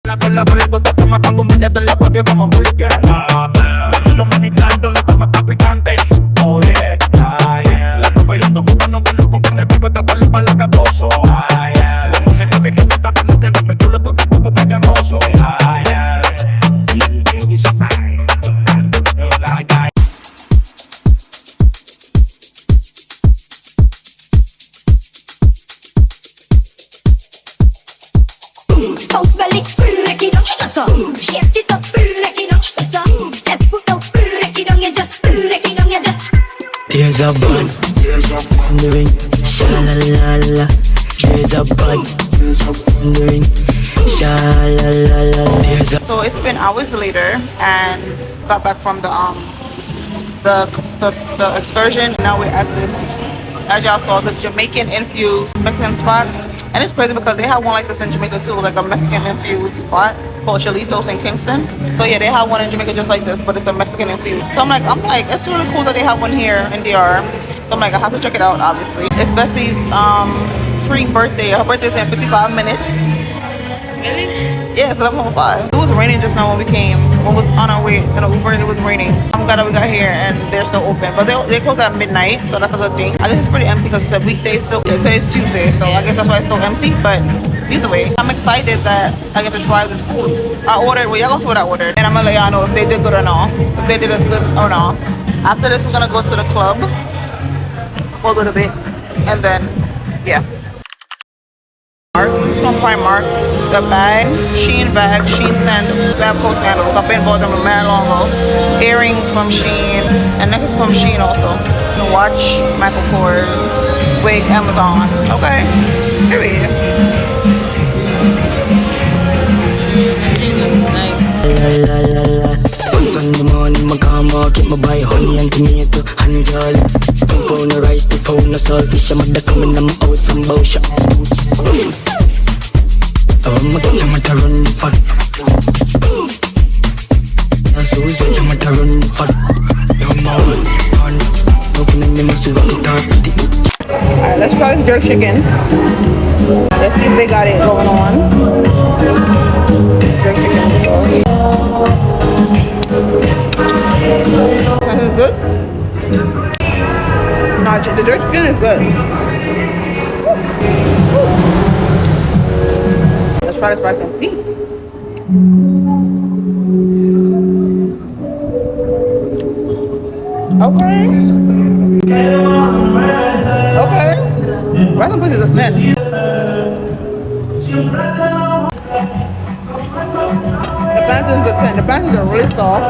Con la boleta te toma pa' comerte la papi vamos a buscar. Los dominicanos la toma pa' picante. Oh yeah, la estoy bailando jugando con los porque te pico te vuelve pa' la caposo. La música de gente está caliente, me chulo porque tu poco es hermoso. There's a bun in the ring, sha la la la. There's a bun in the ring, sha la la la. There's a. So it's been hours later, and got back from the excursion. Now we're at this, as y'all saw, this Jamaican infused Mexican spot, and it's crazy because they have one like this in Jamaica too, like a Mexican infused spot called Jellyfish in Kingston. So yeah, they have one in Jamaica just like this, but it's a Mexican infused. So I'm like, it's really cool that they have one here in DR. So I'm like, I have to check it out, obviously. It's Bestie's pre-birthday. Her birthday's in 55 minutes. Really? Yeah, it's 11:05. It was raining just now when we came. When we was on our way in an Uber, it was raining. I'm glad that we got here and they're still open. But they close at midnight, so that's a good thing. I guess it's pretty empty because it's a weekday still. Today's Tuesday, so I guess that's why it's so empty. But either way, I'm excited that I get to try this food. I ordered, well, y'all gonna see what I ordered. And I'm gonna let y'all know if they did good or not. If they did as good or not. After this, we're gonna go to the club for a little bit. And then, yeah. This is from Primark. The bag, Shein sandals, Babco sandals. I've been bought them a mad long ago. Earrings from Shein, and necklace from Shein also. The watch, Michael Kors, wig, Amazon. Okay, here we are. It looks nice. La la la la. Once on the morning, my car market, my buy honey and tomato and garlic. 2 pound of rice, 2 pound of saltfish. I'm at the coming, I'm out some bullshit. I'm a run for Susan, I'm a run for no more. Alright, let's try this jerk chicken. Let's see if they got it going on. Jerk chicken. That is good. Nah, the jerk chicken is good. Let's try this rice and peas. Okay. Rice and peas is a 10. The plantains is a 10. The plantains are really soft.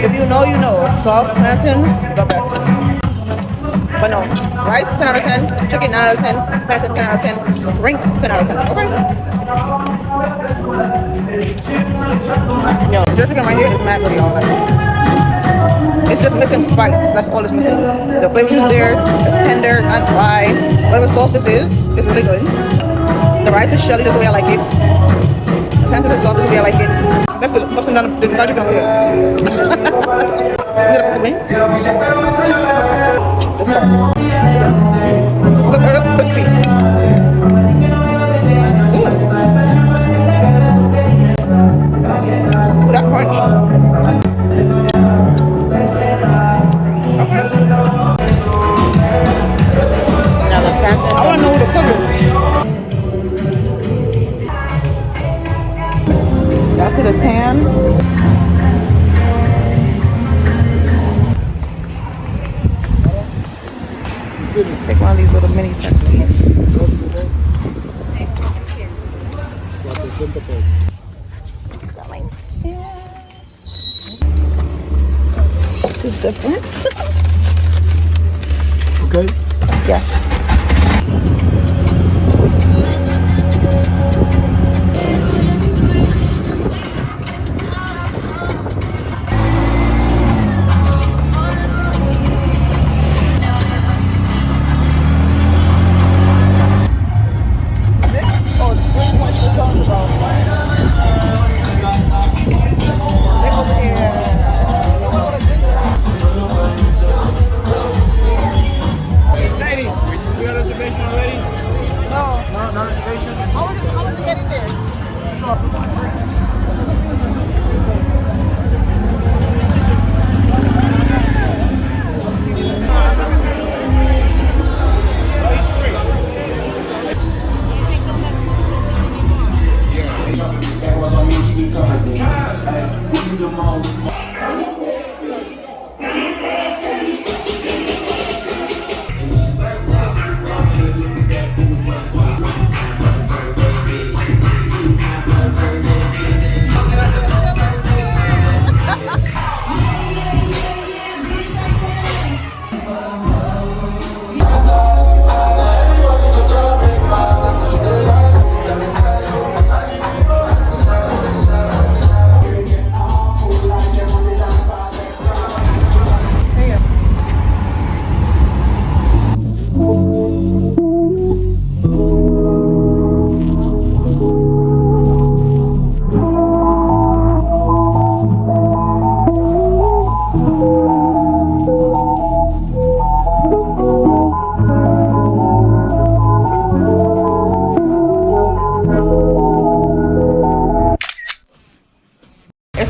If you know, you know. Soft plantain, the best. But no, rice 10 out of 10, chicken 9 out of 10, pasta 10 out of 10, drink 10 out of 10. Okay. Yo, the chicken right here is mad good, y'all. It's just missing spice. That's all it's missing. The flavor is there. It's tender, not dry. Whatever sauce this is, it's really good. The rice is shelly, that's the way I like it. The pasta is soft, that's the way I like it. That's the person down the fried chicken over here. You gonna put me? Look, it looks crispy. Ooh, that's crunch. Okay. Now the plantain. I want to know who the cook is. That's it, a tan. Take one of these little mini tacos. It's coming. This is different. Okay. Yeah.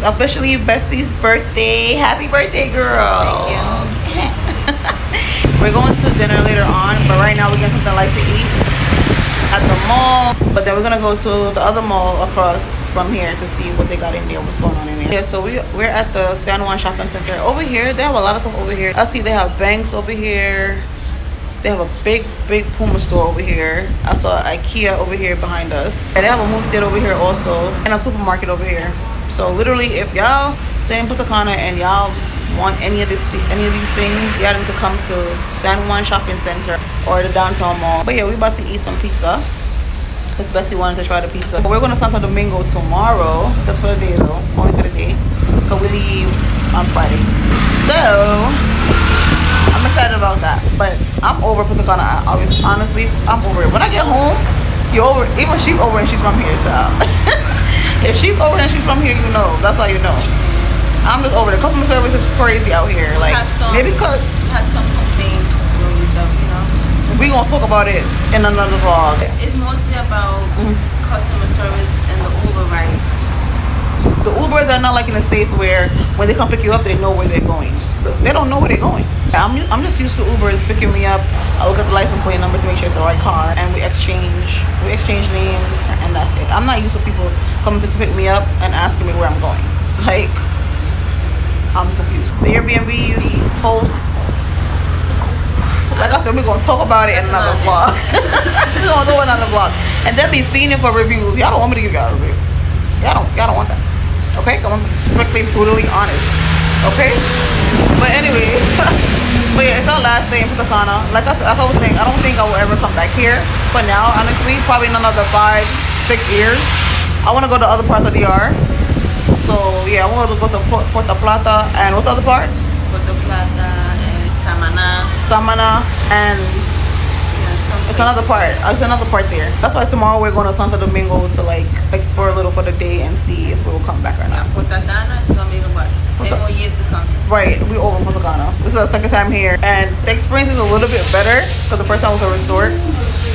officially Bestie's birthday. Happy birthday, girl. Thank you. We're going to dinner later on, but right now we're getting something light to eat at the mall. But then we're gonna go to the other mall across from here to see what they got in there, what's going on in there. Yeah, so we're at the San Juan Shopping Center. Over here, they have a lot of stuff over here. I see they have banks over here. They have a big Puma store over here. I saw IKEA over here behind us. And they have a movie theater over here also, and a supermarket over here. So literally, if y'all stay in Punta Cana and y'all want any of these things, y'all need to come to San Juan Shopping Center or the downtown mall. But yeah, we're about to eat some pizza because Bessie wanted to try the pizza. So we're going to Santo Domingo tomorrow, just for the day though, only for the day, because we leave on Friday. So I'm excited about that, but I'm over Punta Cana. Honestly, I'm over it. When I get home, you're over. Even she's over and she's from here, child. If she's over and she's from here, you know. That's how you know. I'm just over. The customer service is crazy out here. Like maybe because has some complaints with them, you know. We gonna talk about it in another vlog. It's mostly about customer service and the Uber rides. The Ubers are not like in the States where when they come pick you up, they know where they're going. They don't know where they're going. I'm just used to Ubers picking me up. I look at the license plate number to make sure it's the right car, and we exchange names, and that's it. I'm not used to people coming to pick me up and asking me where I'm going. Like, I'm confused. The Airbnb host, like I said, we're gonna talk about it in another vlog. We're gonna do another vlog, and they'll be fiending for reviews. Y'all don't want me to give y'all a review. Y'all don't want that. Okay, I'm strictly brutally honest. Okay, but anyway, but yeah, it's our last day in Punta Cana. Like I was saying, I don't think I will ever come back here. For now, honestly, probably in another 5-6 years. I want to go to other parts of the DR. So yeah, I want to go to Puerto Plata and what's the other part? Puerto Plata and Samana and it's another part. It's another part there. That's why tomorrow we're going to Santo Domingo to like explore a little for the day and see if we will come back or not. Punta Cana is gonna be about 10 more years to come. Right, we over Punta Cana. This is our second time here, and the experience is a little bit better because the first time was a resort,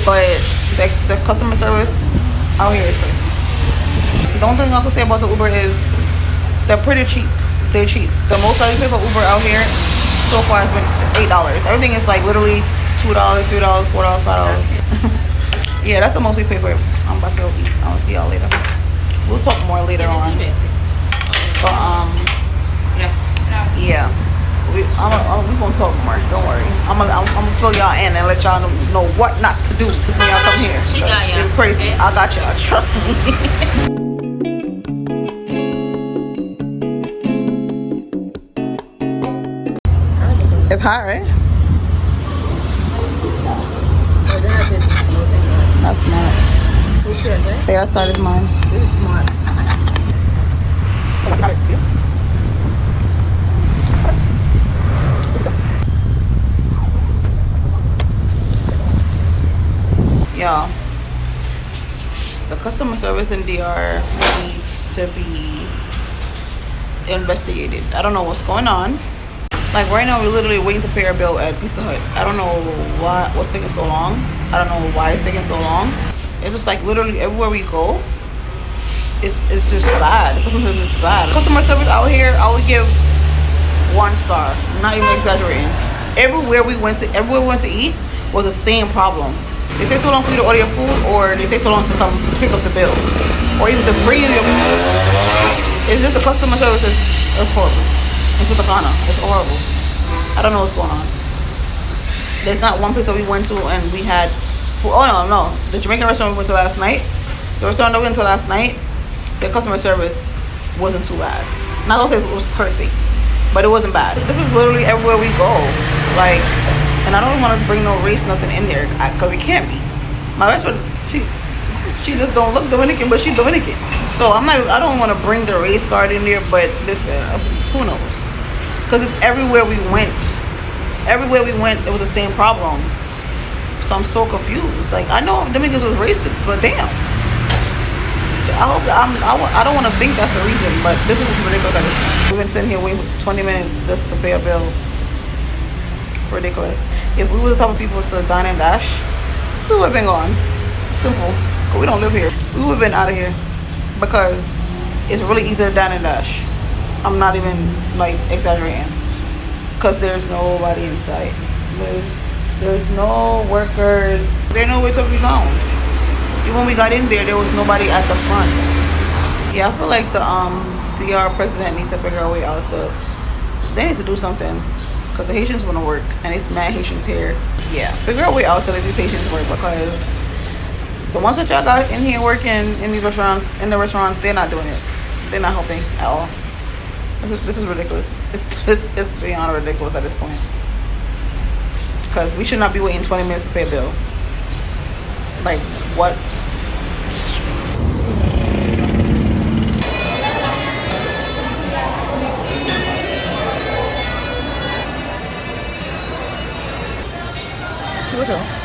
but the customer service out here is crazy. The only thing I can say about the Uber is they're pretty cheap. They're cheap. The most I pay for Uber out here so far has been $8. Everything is like literally $2, $3, $4, $5. Yeah, that's the most we pay for. I'm about to go eat. I'll see y'all later. We'll talk more later on. But yeah, we gonna talk more. Don't worry. I'm gonna fill y'all in and let y'all know what not to do when y'all come here. She got you. It's crazy. Okay. I got y'all. Trust me. It's hot, right? That's smart. Which yours, right? The other side is mine. This is smart. Yeah. The customer service in DR needs to be investigated. I don't know what's going on. Like right now, we're literally waiting to pay our bill at Pizzahut. I don't know what's taking so long. I don't know why it's taking so long. It's just like literally everywhere we go, it's just bad. The customer service is bad. Customer service out here, I would give 1 star. I'm not even exaggerating. Everywhere we went to eat was the same problem. They take so long for you to order your food, or they take so long to come pick up the bill, or even to bring you your food. It's just the customer service is horrible. In Punta Cana, it's horrible. I don't know what's going on. There's not one place that we went to and we had food. Oh no, the Jamaican restaurant we went to last night. The restaurant that we went to last night, the customer service wasn't too bad. Not gonna say it was perfect, but it wasn't bad. This is literally everywhere we go. Like, and I don't want to bring no race nothing in there because it can't be. My restaurant, she just don't look Dominican, but she's Dominican. So I don't want to bring the race card in there, but listen, who knows? Because it's everywhere we went. Everywhere we went, it was the same problem. So I'm so confused. Like, I know Dominicans was racist, but damn. I don't want to think that's the reason, but this is just ridiculous at this point. We've been sitting here waiting for 20 minutes just to pay a bill. Ridiculous. If we were the type of people to dine and dash, we would have been gone. Simple. Because we don't live here. We would have been out of here. Because it's really easy to dine and dash. I'm not even like exaggerating, because there's nobody in sight. There's no workers. There's nowhere to be found. Even when we got in there was nobody at the front. Yeah, I feel like the DR president needs to figure a way out to. They need to do something, because the Haitians want to work, and it's mad Haitians here. Yeah, figure a way out to let these Haitians work, because the ones that y'all got in here working in these restaurants, they're not doing it. They're not helping at all. This is ridiculous. It's beyond ridiculous at this point. Because we should not be waiting 20 minutes to pay a bill. Like, what? What's up?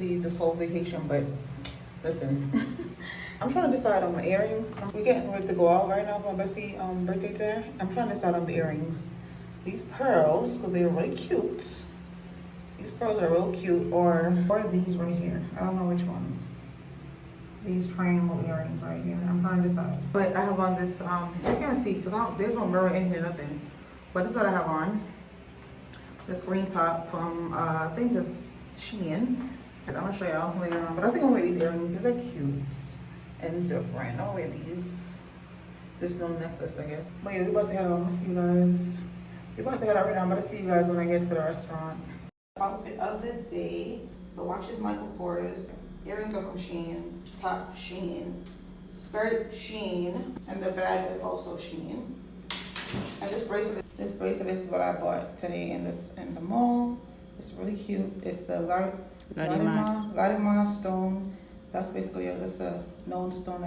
This whole vacation, but listen, I'm trying to decide on my earrings. We're getting ready to go out right now for my Bestie birthday dinner. I'm trying to decide on the earrings. These pearls, because they're really cute. These pearls are real cute, or these right here. I don't know which ones. These triangle earrings right here. I'm trying to decide. But I have on this, I can't see because there's no mirror in here, nothing. But this is what I have on. This green top from, I think this Shein. I'm gonna show y'all later on, but I think I'm gonna wear these earrings. These are cute and different. I'll wear these. This little necklace, I guess. But yeah, we're about to head out. I'll see you guys. We're about to head out right now. I'm about to see you guys when I get to the restaurant. Outfit of the day. The watch is Michael Kors. Earrings are from Shein. Top Shein. Skirt Shein. And the bag is also Shein. And this bracelet is what I bought today in the mall. It's really cute. It's the Larima stone. That's basically that's a known stone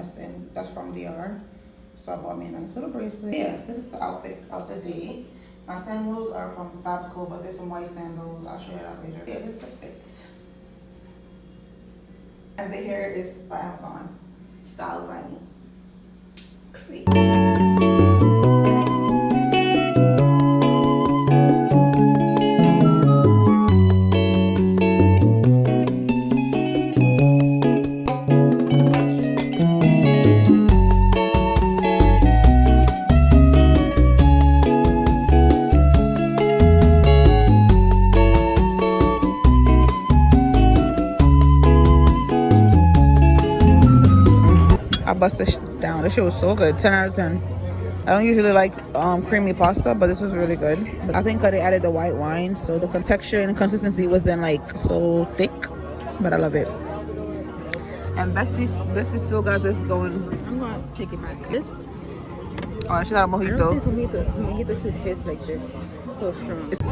that's from DR. So I bought me a nice little bracelet. Yeah, this is the outfit of the day. My sandals are from Fabco, but there's some white sandals. I'll show you that later. Yeah, this is the fit. And the hair is by Amazon. Styled by me. Great. Bust this down. This shit was so good. 10 out of 10. I don't usually like creamy pasta, but this was really good. I think they added the white wine, so the texture and consistency was then like so thick, but I love it. And Bestie still got this going. I'm gonna take it back. This, oh, she got a mojito. I don't think mojito should taste like this. So strong. It's 10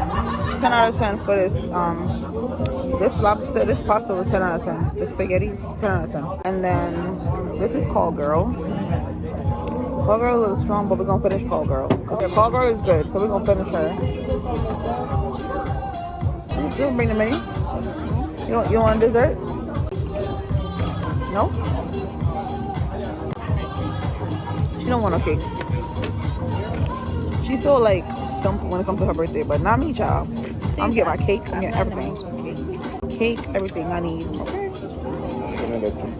out of 10 for this lobster, this pasta was 10 out of 10. The spaghetti, 10 out of 10. And then this is Call Girl. Call Girl is a little strong, but we're gonna finish Call Girl. Okay, Call Girl is good, so we're gonna finish her. You don't bring the menu? You want dessert? No? She don't want a cake. She's so like something when it comes to her birthday, but not me, child. I'm getting my cake. I'm getting everything. Cake, everything I need. Okay.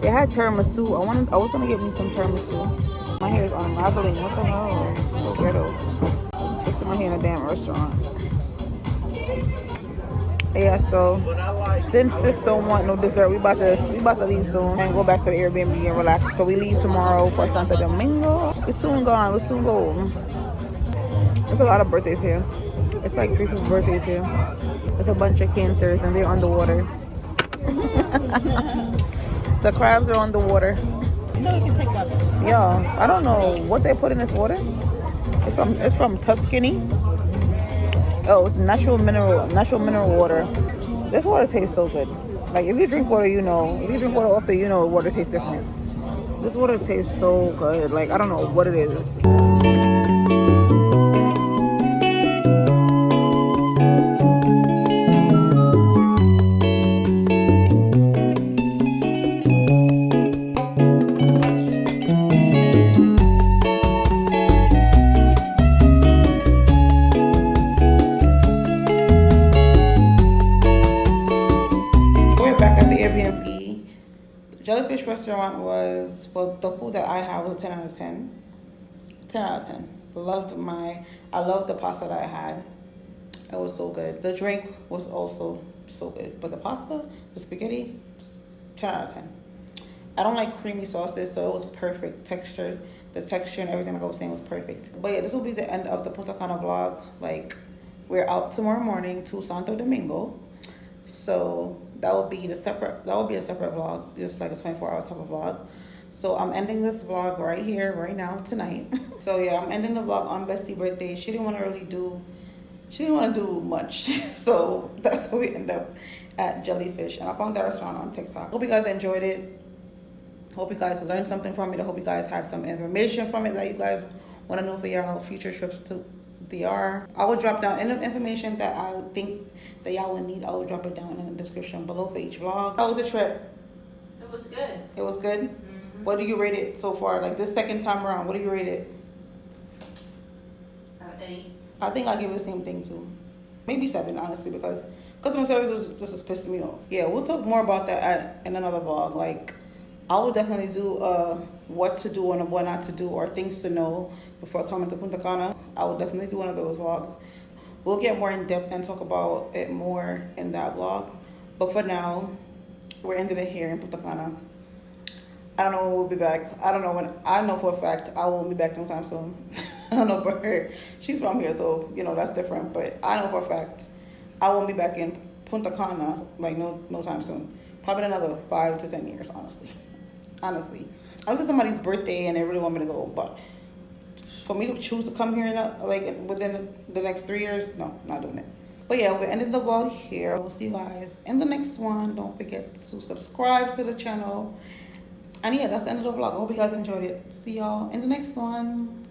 They had tiramisu. I was gonna get me some tiramisu. My hair is unraveling. What the hell? So ghetto. Fixing my hair in a damn restaurant. Yeah, so since sis don't want no dessert, we about to leave soon and go back to the Airbnb and relax. So we leave tomorrow for Santo Domingo. We're soon gone. We'll soon go. There's a lot of birthdays here. It's like 3 people's birthdays here. There's a bunch of cancers and they're underwater. The crabs are underwater. Yeah, I don't know what they put in this water. It's from Tuscany. Oh, it's natural mineral water. This water tastes so good. Like if you drink water, you know. If you drink water often, you know water tastes different. This water tastes so good. Like I don't know what it is. Jellyfish Restaurant was, well, the food that I had was a 10 out of 10. 10 out of 10. I loved the pasta that I had. It was so good. The drink was also so good. But the pasta, the spaghetti, 10 out of 10. I don't like creamy sauces, so it was perfect texture. The texture and everything like I was saying was perfect. But yeah, this will be the end of the Punta Cana vlog. Like, we're out tomorrow morning to Santo Domingo. So that will be a separate vlog, just like a 24-hour type of vlog. So I'm ending this vlog right here, right now, tonight. So yeah, I'm ending the vlog on Bestie's birthday. She didn't want to do much. So that's how we end up at Jellyfish. And I found that restaurant on TikTok. Hope you guys enjoyed it. Hope you guys learned something from it. I hope you guys had some information from it that you guys want to know for your future trips to DR. I will drop down any information that I think that y'all would need. I will drop it down in the description below for each vlog. How was the trip? It was good. It was good? What do you rate it so far? Like this second time around, what do you rate it? 8. I think I'll give it the same thing too. Maybe 7, honestly, because customer service was pissing me off. Yeah, we'll talk more about that in another vlog. Like, I will definitely do what to do and what not to do, or things to know before coming to Punta Cana. I will definitely do one of those vlogs. We'll get more in depth and talk about it more in that vlog. But for now, we're ending it here in Punta Cana. I don't know when we'll be back. I don't know when. I know for a fact I won't be back no time soon. I don't know for her. She's from here, so you know that's different. But I know for a fact I won't be back in Punta Cana like no time soon. Probably another 5 to 10 years, honestly. Honestly, unless it's somebody's birthday and they really want me to go. But for me to choose to come here like within the next 3 years, no, not doing it. But yeah, we're ending the vlog here. We'll see you guys in the next one. Don't forget to subscribe to the channel. And yeah, that's the end of the vlog. I hope you guys enjoyed it. See y'all in the next one.